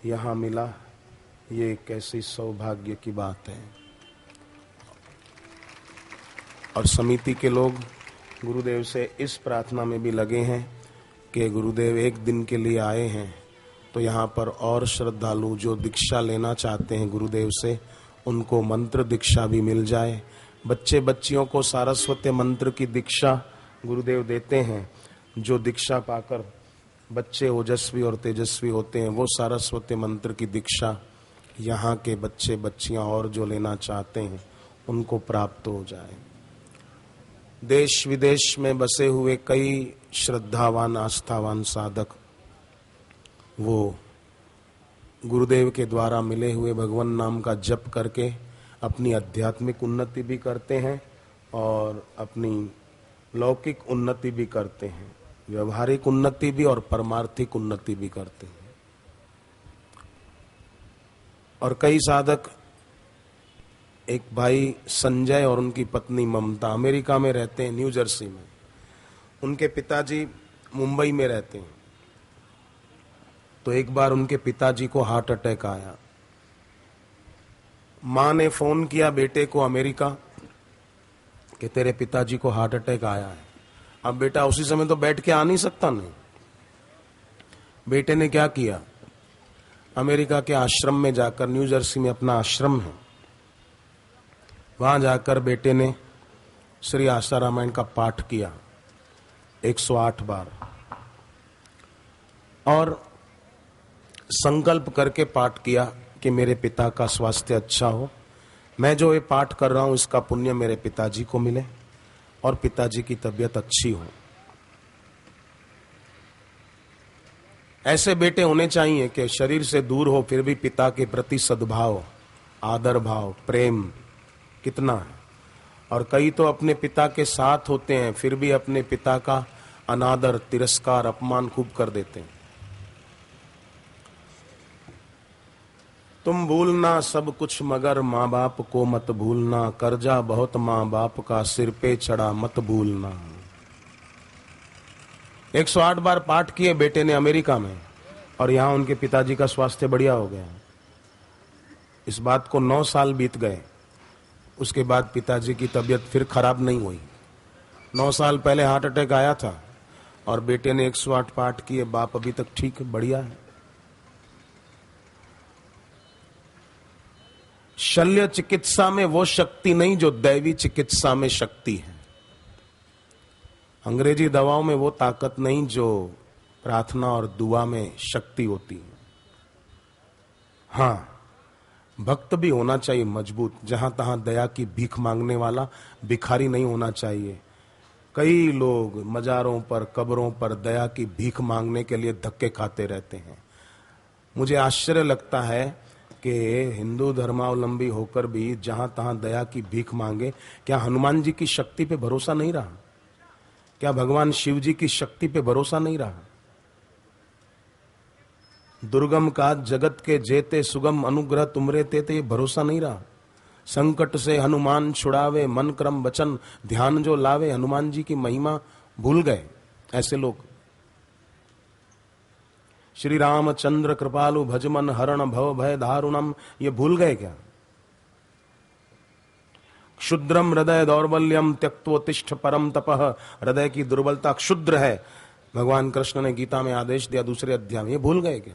यहाँ मिला। ये कैसी सौभाग्य की बात है। और समिति के लोग गुरुदेव से इस प्रार्थना में भी लगे हैं कि गुरुदेव एक दिन के लिए आए हैं तो यहाँ पर और श्रद्धालु जो दीक्षा लेना चाहते हैं गुरुदेव से, उनको मंत्र दीक्षा भी मिल जाए। बच्चे बच्चियों को सारस्वत मंत्र की दीक्षा गुरुदेव देते हैं। जो दीक्षा पाकर बच्चे ओजस्वी और तेजस्वी होते हैं, वो सारस्वत मंत्र की दीक्षा यहाँ के बच्चे बच्चियाँ और जो लेना चाहते हैं उनको प्राप्त हो जाए। देश विदेश में बसे हुए कई श्रद्धावान आस्थावान साधक वो गुरुदेव के द्वारा मिले हुए भगवान नाम का जप करके अपनी आध्यात्मिक उन्नति भी करते हैं और अपनी लौकिक उन्नति भी करते हैं, व्यवहारिक उन्नति भी और परमार्थिक उन्नति भी करते हैं। और कई साधक, एक भाई संजय और उनकी पत्नी ममता अमेरिका में रहते हैं, न्यू जर्सी में। उनके पिताजी मुंबई में रहते हैं। तो एक बार उनके पिताजी को हार्ट अटैक आया। मां ने फोन किया बेटे को अमेरिका कि तेरे पिताजी को हार्ट अटैक आया है। अब बेटा उसी समय तो बैठ के आ नहीं सकता नहीं। बेटे ने क्या किया, अमेरिका के आश्रम में जाकर, न्यू जर्सी में अपना आश्रम है, वहां जाकर बेटे ने श्री आशा रामायण का पाठ किया 108 बार और संकल्प करके पाठ किया कि मेरे पिता का स्वास्थ्य अच्छा हो, मैं जो ये पाठ कर रहा हूं इसका पुण्य मेरे पिताजी को मिले और पिताजी की तबीयत अच्छी हो। ऐसे बेटे होने चाहिए कि शरीर से दूर हो फिर भी पिता के प्रति सद्भाव, आदर भाव, प्रेम कितना है। और कई तो अपने पिता के साथ होते हैं फिर भी अपने पिता का अनादर, तिरस्कार, अपमान खूब कर देते हैं। तुम भूलना सब कुछ मगर माँ बाप को मत भूलना, कर्जा बहुत माँ बाप का सिर पे चढ़ा मत भूलना। 108 बार पाठ किए बेटे ने अमेरिका में और यहां उनके पिताजी का स्वास्थ्य बढ़िया हो गया। इस बात को 9 साल बीत गए। उसके बाद पिताजी की तबीयत फिर खराब नहीं हुई। 9 साल पहले हार्ट अटैक आया था और बेटे ने 108 पाठ किए, बाप अभी तक ठीक बढ़िया है। शल्य चिकित्सा में वो शक्ति नहीं जो दैवी चिकित्सा में शक्ति है। अंग्रेजी दवाओं में वो ताकत नहीं जो प्रार्थना और दुआ में शक्ति होती है। हाँ, भक्त भी होना चाहिए मजबूत, जहां तहां दया की भीख मांगने वाला भिखारी नहीं होना चाहिए। कई लोग मजारों पर, कब्रों पर दया की भीख मांगने के लिए धक्के खाते रहते हैं। मुझे आश्चर्य लगता है कि हिंदू धर्मावलंबी होकर भी जहां तहां दया की भीख मांगे। क्या हनुमान जी की शक्ति पे भरोसा नहीं रहा? क्या भगवान शिव जी की शक्ति पे भरोसा नहीं रहा? दुर्गम का जगत के जेते, सुगम अनुग्रह तुमरे तेते, ये भरोसा नहीं रहा? संकट से हनुमान छुड़ावे, मन क्रम वचन ध्यान जो लावे। हनुमान जी की महिमा भूल गए ऐसे लोग। श्री रामचंद्र कृपालु भजमन हरण भव भय दारुणम, ये भूल गए क्या? क्षुद्रम हृदय दौर्बल्यम त्यक्तोत्तिष्ठ परम तपः, हृदय की दुर्बलता क्षुद्र है, भगवान कृष्ण ने गीता में आदेश दिया दूसरे अध्याय में। ये भूल गए क्या?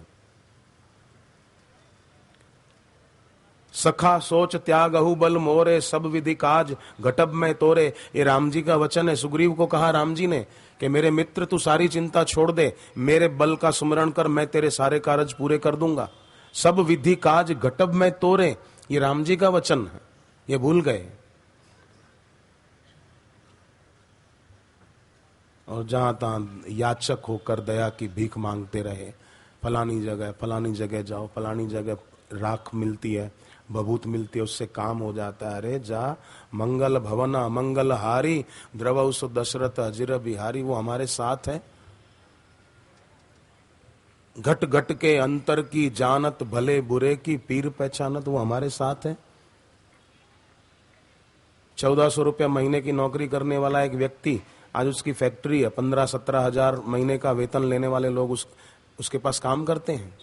सखा सोच त्याग अहु बल मोरे, सब विधि काज घटब में तोरे। ये राम जी का वचन है। सुग्रीव को कहा राम जी ने कि मेरे मित्र तू सारी चिंता छोड़ दे, मेरे बल का सुमरण कर, मैं तेरे सारे कार्य पूरे कर दूंगा। सब विधि काज घटब में तोरे, ये राम जी का वचन है। ये भूल गए। और जहां तहां याचक होकर दया की भीख मांगते रहे। फलानी जगह जाओ, फलानी जगह राख मिलती है, बबूत मिलती है, उससे काम हो जाता है। अरे जा, मंगल भवना मंगल हारी, द्रवउस दशरथ अजिर बिहारी, वो हमारे साथ है। घट घट के अंतर की जानत, भले बुरे की पीर पहचानत, वो हमारे साथ है। 1400 रुपया महीने की नौकरी करने वाला एक व्यक्ति, आज उसकी फैक्ट्री है, 15-17 हजार महीने का वेतन लेने वाले लोग उसके पास काम करते हैं।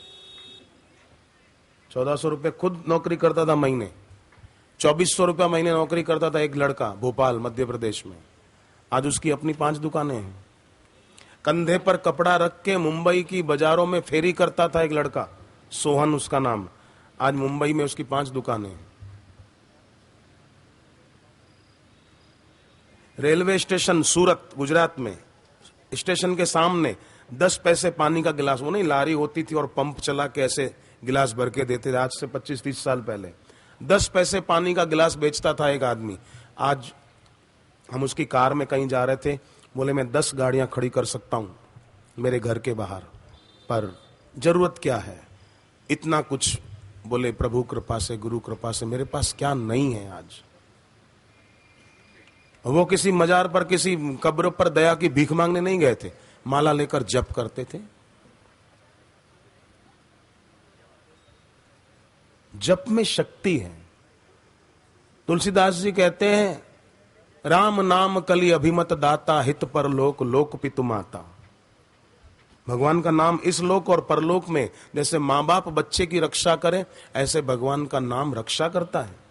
1400 रुपये खुद नौकरी करता था महीने, 2400 रुपया महीने नौकरी करता था एक लड़का भोपाल मध्य प्रदेश में। आज उसकी अपनी 5 दुकानें हैं। कंधे पर कपड़ा रख के मुंबई की बाजारों में फेरी करता था एक लड़का, सोहन उसका नाम। आज मुंबई में उसकी 5 दुकानें हैं। रेलवे स्टेशन सूरत गुजरात में, स्टेशन के सामने 10 पैसे पानी का गिलास, वो नहीं लारी होती थी और पंप चला के ऐसे गिलास भर के देते थे, आज से 25-30 साल पहले 10 पैसे पानी का गिलास बेचता था एक आदमी। आज हम उसकी कार में कहीं जा रहे थे, बोले मैं 10 गाड़ियां खड़ी कर सकता हूं मेरे घर के बाहर, पर जरूरत क्या है, इतना कुछ। बोले प्रभु कृपा से, गुरु कृपा से, मेरे पास क्या नहीं है आज। वो किसी मजार पर, किसी कब्र पर दया की भीख मांगने नहीं गए थे, माला लेकर जप करते थे। जप में शक्ति है। तुलसीदास जी कहते हैं, राम नाम कली अभिमत दाता, हित परलोक लोक पितु माता। भगवान का नाम इस लोक और परलोक में जैसे मां बाप बच्चे की रक्षा करें, ऐसे भगवान का नाम रक्षा करता है।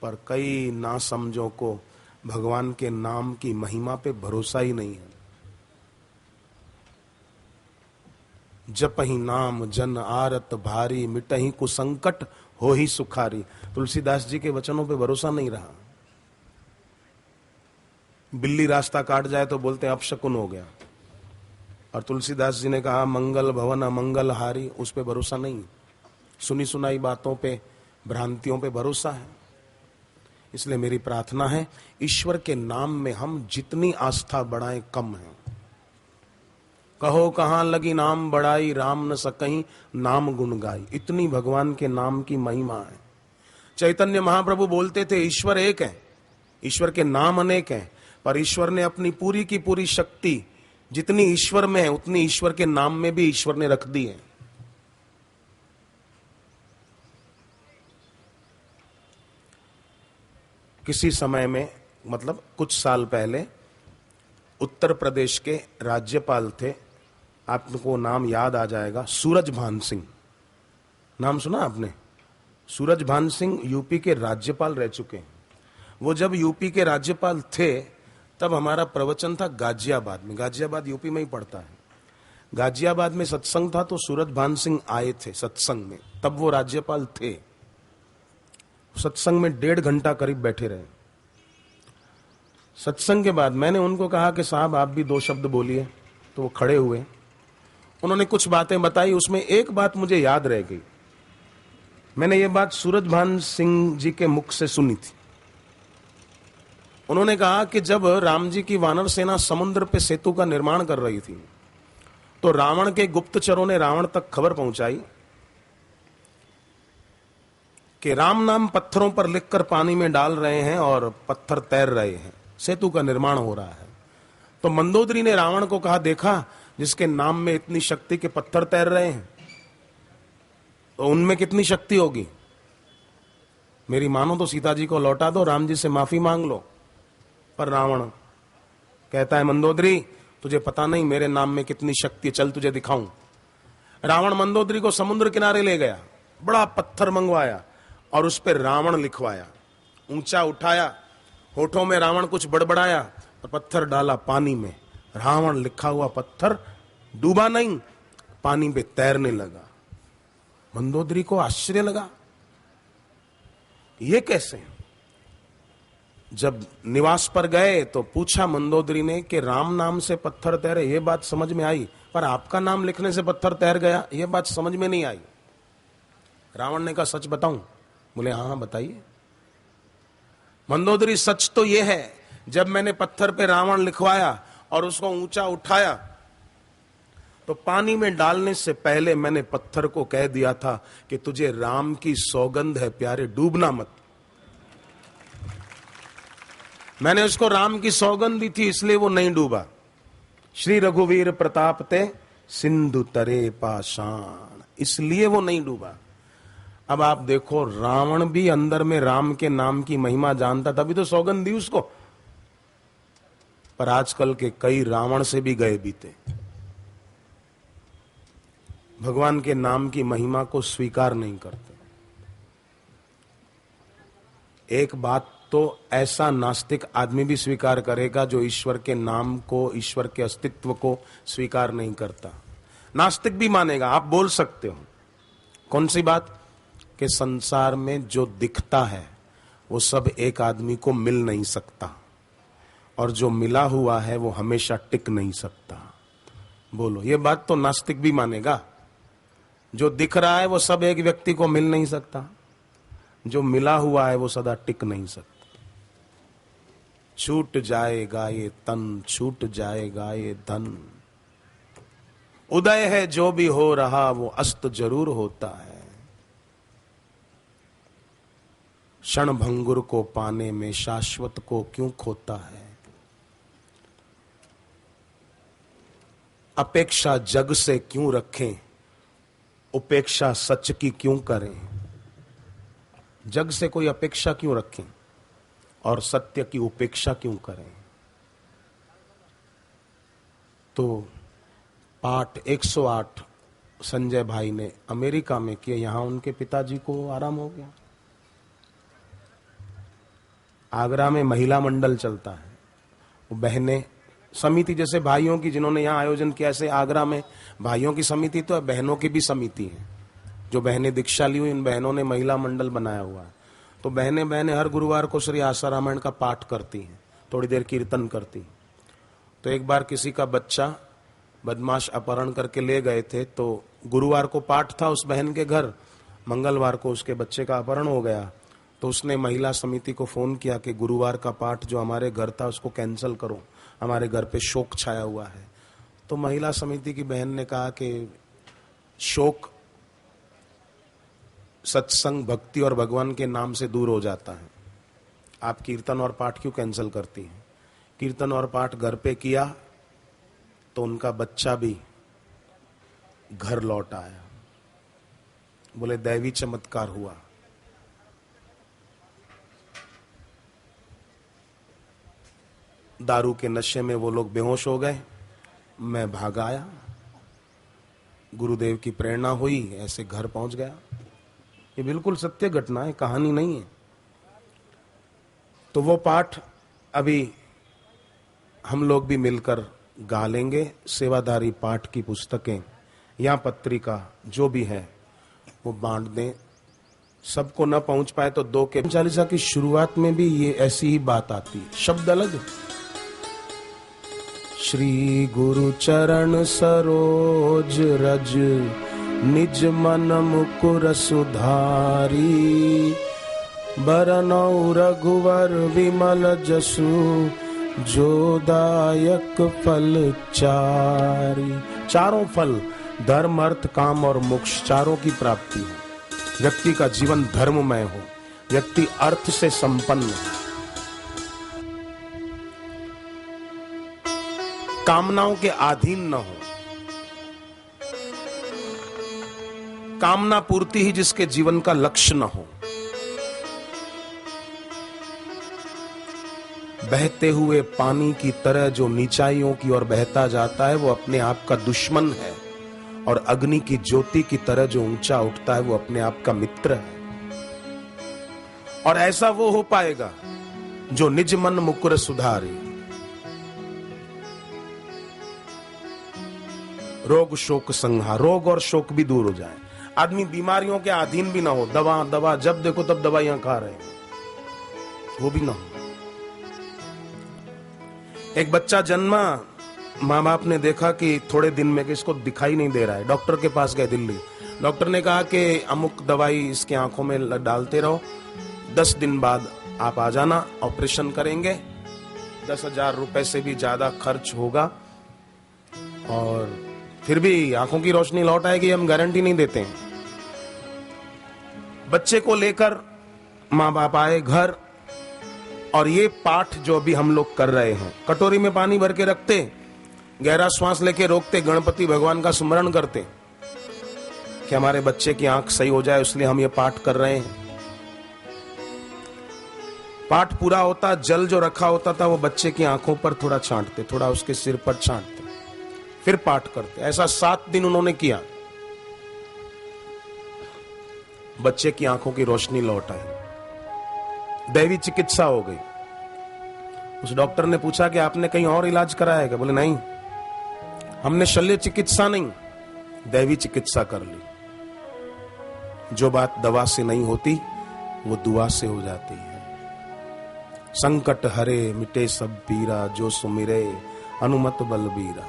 पर कई नासमझों को भगवान के नाम की महिमा पे भरोसा ही नहीं है। जपहि नाम जन आरत भारी, मिटहि कुसंकट हो ही सुखारी। तुलसीदास जी के वचनों पे भरोसा नहीं रहा। बिल्ली रास्ता काट जाए तो बोलते हैं अपशकुन हो गया, और तुलसीदास जी ने कहा मंगल भवन अमंगल हारी, उस पे भरोसा नहीं। सुनी सुनाई बातों पे, भ्रांतियों पे भरोसा है। इसलिए मेरी प्रार्थना है, ईश्वर के नाम में हम जितनी आस्था बढ़ाएं कम है। कहो कहां लगी नाम बढ़ाई, राम न सकहीं नाम गुण गाई। इतनी भगवान के नाम की महिमा है। चैतन्य महाप्रभु बोलते थे ईश्वर एक है, ईश्वर के नाम अनेक हैं, पर ईश्वर ने अपनी पूरी की पूरी शक्ति जितनी ईश्वर में है उतनी ईश्वर के नाम में भी ईश्वर ने रख दी है। किसी समय में, मतलब कुछ साल पहले, उत्तर प्रदेश के राज्यपाल थे, आपको नाम याद आ जाएगा, सूरजभान सिंह। नाम सुना आपने? सूरजभान सिंह यूपी के राज्यपाल रह चुके हैं। वो जब यूपी के राज्यपाल थे तब हमारा प्रवचन था गाजियाबाद में। गाजियाबाद यूपी में ही पड़ता है। गाजियाबाद में सत्संग था तो सूरजभान सिंह आए थे सत्संग में, तब वो राज्यपाल थे। सत्संग में 1.5 घंटा करीब बैठे रहे। सत्संग के बाद मैंने उनको कहा कि साहब आप भी 2 शब्द बोलिए, तो वो खड़े हुए। उन्होंने कुछ बातें बताई, उसमें एक बात मुझे याद रह गई। मैंने ये बात सूरजभान सिंह जी के मुख से सुनी थी। उन्होंने कहा कि जब राम जी की वानर सेना समुद्र पे सेतु का निर्माण कर रही थी तो रावण के गुप्तचरों ने रावण तक खबर पहुंचाई कि राम नाम पत्थरों पर लिखकर पानी में डाल रहे हैं और पत्थर तैर रहे हैं, सेतु का निर्माण हो रहा है। तो मंदोदरी ने रावण को कहा, देखा जिसके नाम में इतनी शक्ति के पत्थर तैर रहे हैं तो उनमें कितनी शक्ति होगी। मेरी मानो तो सीता जी को लौटा दो, राम जी से माफी मांग लो। पर रावण कहता है, मंदोदरी तुझे पता नहीं मेरे नाम में कितनी शक्ति है, चल तुझे दिखाऊं। रावण मंदोदरी को समुद्र किनारे ले गया, बड़ा पत्थर मंगवाया और उस पर रावण लिखवाया, ऊंचा उठाया, होठों में रावण कुछ बड़बड़ाया और पत्थर डाला पानी में। रावण लिखा हुआ पत्थर डूबा नहीं, पानी पे तैरने लगा। मंदोदरी को आश्चर्य लगा, ये कैसे? जब निवास पर गए तो पूछा मंदोदरी ने कि राम नाम से पत्थर तैरे, ये बात समझ में आई, पर आपका नाम लिखने से पत्थर तैर गया, ये बात समझ में नहीं आई। रावण ने कहा, सच बताऊं? बोले हाँ बताइए। मंदोदरी, सच तो यह है, जब मैंने पत्थर पे रावण लिखवाया और उसको ऊंचा उठाया तो पानी में डालने से पहले मैंने पत्थर को कह दिया था कि तुझे राम की सौगंध है प्यारे, डूबना मत। मैंने उसको राम की सौगंध दी थी, इसलिए वो नहीं डूबा। श्री रघुवीर प्रताप ते सिंधु तरे पाषाण, इसलिए वो नहीं डूबा। अब आप देखो, रावण भी अंदर में राम के नाम की महिमा जानता, तभी तो सौगंध दी उसको। पर आजकल के कई रावण से भी गए बीते, भगवान के नाम की महिमा को स्वीकार नहीं करते। एक बात तो ऐसा नास्तिक आदमी भी स्वीकार करेगा जो ईश्वर के नाम को, ईश्वर के अस्तित्व को स्वीकार नहीं करता। नास्तिक भी मानेगा, आप बोल सकते हो। कौन सी बात? कि संसार में जो दिखता है वो सब एक आदमी को मिल नहीं सकता, और जो मिला हुआ है वो हमेशा टिक नहीं सकता। बोलो, ये बात तो नास्तिक भी मानेगा। जो दिख रहा है वो सब एक व्यक्ति को मिल नहीं सकता, जो मिला हुआ है वो सदा टिक नहीं सकता। छूट जाएगा ये तन, छूट जाएगा ये धन, उदय है जो भी हो रहा वो अस्त जरूर होता है। क्षण भंगुर को पाने में शाश्वत को क्यों खोता है। अपेक्षा जग से क्यों रखें, उपेक्षा सच की क्यों करें। जग से कोई अपेक्षा क्यों रखें और सत्य की उपेक्षा क्यों करें। तो पाठ 108 संजय भाई ने अमेरिका में किए, यहां उनके पिताजी को आराम हो गया। आगरा में महिला मंडल चलता है, वो बहनें समिति, जैसे भाइयों की जिन्होंने यहाँ आयोजन किया, ऐसे आगरा में भाइयों की समिति तो है, बहनों की भी समिति है। जो बहनें दीक्षा ली हुई, इन बहनों ने महिला मंडल बनाया हुआ है। तो बहनें हर गुरुवार को श्री आशा रामायण का पाठ करती हैं, थोड़ी देर कीर्तन करती। तो एक बार किसी का बच्चा बदमाश अपहरण करके ले गए थे, तो गुरुवार को पाठ था उस बहन के घर, मंगलवार को उसके बच्चे का अपहरण हो गया। तो उसने महिला समिति को फोन किया कि गुरुवार का पाठ जो हमारे घर था उसको कैंसिल करो, हमारे घर पे शोक छाया हुआ है। तो महिला समिति की बहन ने कहा कि शोक सत्संग, भक्ति और भगवान के नाम से दूर हो जाता है, आप कीर्तन और पाठ क्यों कैंसिल करती हैं। कीर्तन और पाठ घर पे किया तो उनका बच्चा भी घर लौट आया। बोले दैवी चमत्कार हुआ। दारू के नशे में वो लोग बेहोश हो गए, मैं भाग आया, गुरुदेव की प्रेरणा हुई, ऐसे घर पहुंच गया। ये बिल्कुल सत्य घटना है, कहानी नहीं है। तो वो पाठ अभी हम लोग भी मिलकर गा लेंगे। सेवाधारी पाठ की पुस्तकें या पत्रिका जो भी है वो बांट दें, सबको न पहुंच पाए तो 2 के चालीसा की शुरुआत में भी ये ऐसी ही बात आती है, शब्द अलग। श्री गुरु चरण सरोज रज निज मन मुकुर सुधारी, बरनौ रघुवर विमल जसु, जो दायक फल चारी। चारों फल धर्म अर्थ काम और मोक्ष चारों की प्राप्ति हो। व्यक्ति का जीवन धर्ममय हो, व्यक्ति अर्थ से संपन्न हो, कामनाओं के अधीन न हो। कामना पूर्ति ही जिसके जीवन का लक्ष्य न हो। बहते हुए पानी की तरह जो नीचाइयों की ओर बहता जाता है वो अपने आप का दुश्मन है, और अग्नि की ज्योति की तरह जो ऊंचा उठता है वो अपने आप का मित्र है। और ऐसा वो हो पाएगा जो निज मन मुकुर सुधारी। रोग शोक संहार, रोग और शोक भी दूर हो जाए, आदमी बीमारियों के अधीन भी ना हो। दवा दवा जब देखो तब दवाइयां खा रहे हैं, वो भी ना हो। एक बच्चा जन्मा, माँ बाप ने देखा कि थोड़े दिन में कि इसको दिखाई नहीं दे रहा है, डॉक्टर के पास गए दिल्ली। डॉक्टर ने कहा कि अमुक दवाई इसके आंखों में डालते रहो, 10 दिन बाद आप आ जाना, ऑपरेशन करेंगे, 10,000 रुपए से भी ज्यादा खर्च होगा, और फिर भी आंखों की रोशनी लौट आएगी, हम गारंटी नहीं देते हैं। बच्चे को लेकर माँ बाप आए घर, और ये पाठ जो अभी हम लोग कर रहे हैं, कटोरी में पानी भर के रखते, गहरा श्वास लेके रोकते, गणपति भगवान का स्मरण करते कि हमारे बच्चे की आंख सही हो जाए, इसलिए हम ये पाठ कर रहे हैं। पाठ पूरा होता, जल जो रखा होता था वो बच्चे की आंखों पर थोड़ा छांटते, थोड़ा उसके सिर पर छांटते, फिर पाठ करते। ऐसा 7 दिन उन्होंने किया। बच्चे की आंखों की रोशनी लौट आई, दैवी चिकित्सा हो गई। उस डॉक्टर ने पूछा कि आपने कहीं और इलाज कराया है क्या? बोले नहीं, हमने शल्य चिकित्सा नहीं, दैवी चिकित्सा कर ली। जो बात दवा से नहीं होती वो दुआ से हो जाती है। संकट हरे मिटे सब पीरा, जो सुमिरे हनुमत बलबीरा।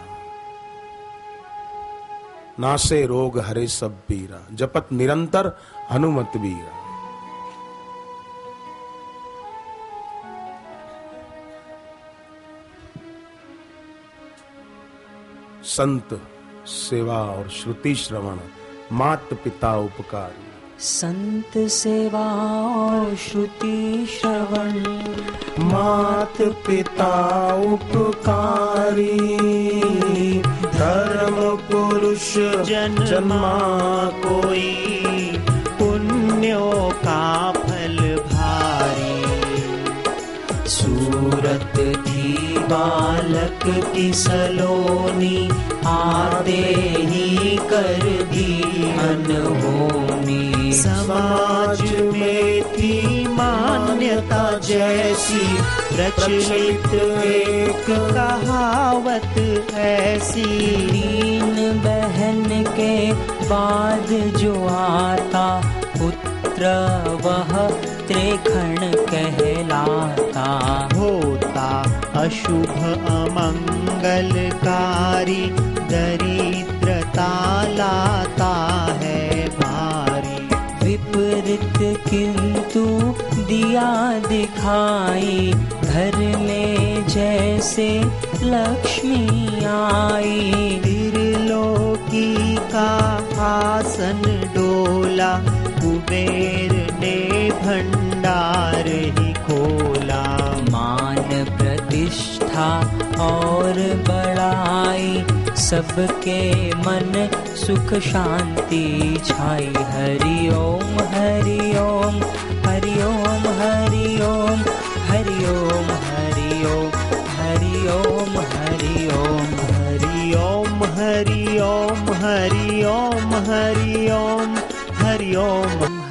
नासे रोग हरे सब पीरा, जपत निरंतर हनुमत बीरा। संत सेवा और श्रुति श्रवण, मात पिता उपकारी। संत सेवा और श्रुति श्रवण, मात पिता उपकारी। धर्म पुरुष जन्मा कोई, पुण्यों का फल भारी। सूरत थी बालक की सलोनी, आते ही कर दी अनहोनी। समाज में थी मान्यता जैसी, प्रचलित एक कहावत ऐसी। तीन बहन के बाद जो आता पुत्र, वह त्रिखण कहलाता। होता अशुभ अमंगलकारी, दरिद्रता लाता है भारी। विपरीत किंतु दिया दिखाई, घर में जैसे लक्ष्मी आई। त्रिलोकी का आसन डोला, कुबेर ने भंडार ही खोला। मान प्रतिष्ठा और बड़ाई, सबके मन सुख शांति छाई। हरि ओम हरि ओम हरि ओम हरि ओम हरि ओम हरि ओम हरि ओम हरि ओम हरि ओम हरि ओम हरि ओम हरि ओम हरि ओम